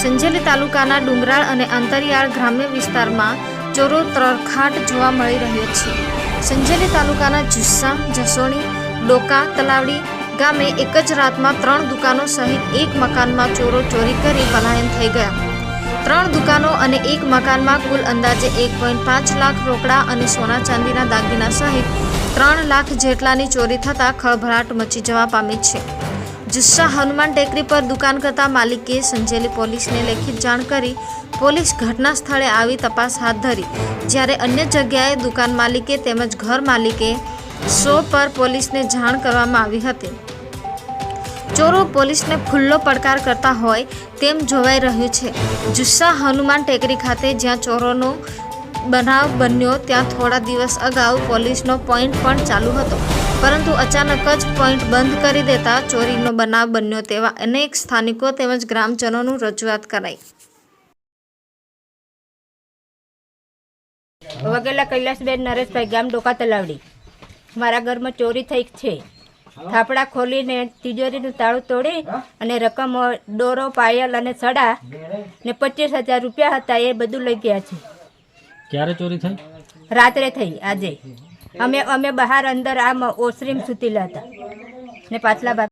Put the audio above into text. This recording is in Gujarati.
સંજેલી તાલુકાના ડુંગરાળ અને અંતરિયાળ ગ્રામ્ય વિસ્તારમાં ચોરો તરખાટ જોવા મળી રહ્યો છે। સંજેલી તાલુકાના જુસ્સા, જસોણી, ડોકા, તલાવડી ગામે એક જ રાતમાં 3 દુકાનો સહિત એક મકાનમાં ચોરો ચોરી કરી પલાયન થઈ ગયા। 3 દુકાનો અને એક મકાનમાં કુલ અંદાજે 1.5 લાખ રોકડા અને સોના ચાંદીના દાગીના સહિત 3 લાખ જેટલાની ચોરી થતાં ખળભળાટ મચી જવા પામી છે। જુસ્સા હનુમાન ટેકરી પર દુકાન કરતા માલિકે સંજેલી પોલીસને લેખિત જાણ કરી પોલીસ ઘટના સ્થળે આવી તપાસ હાથ ધરી, જ્યારે અન્ય જગ્યાએ દુકાન માલિકે તેમજ ઘર માલિકે 100 પર પોલીસને જાણ કરવામાં આવી હતી। ચોરો પોલીસને ખુલ્લો પડકાર કરતા હોય તેમ જોવાઈ રહ્યું છે। જુસ્સા હનુમાન ટેકરી ખાતે જ્યાં ચોરોનો બનાવ બન્યો ત્યાં થોડા દિવસ અગાઉ પોલીસનો પોઈન્ટ પણ ચાલુ હતો, પરંતુ અચાનક જ પોઈન્ટ બંધ કરી દેતા ચોરીનો બનાવ બન્યો તેવા અનેક સ્થાનિકો તેમજ ગ્રામજનોનું રજૂઆત કરાઈ। વગેલા કૈલાસબેન નરેશભાઈ, ગામ ડોકા તલાવડી। મારા ઘરમાં ચોરી થઈ છે। થાપડા ખોલીને તિજોરીનું તાળું તોડી અને રકમ દોરો, પાયલ અને સડા ને 25,000 રૂપિયા હતા એ બધું લઈ ગયા છે। ક્યારે ચોરી થઈ? રાત્રે થઈ આજે। અમે બહાર અંદર આમ ઓસરીમ સુતેલા હતા ને પાછલા ભાગ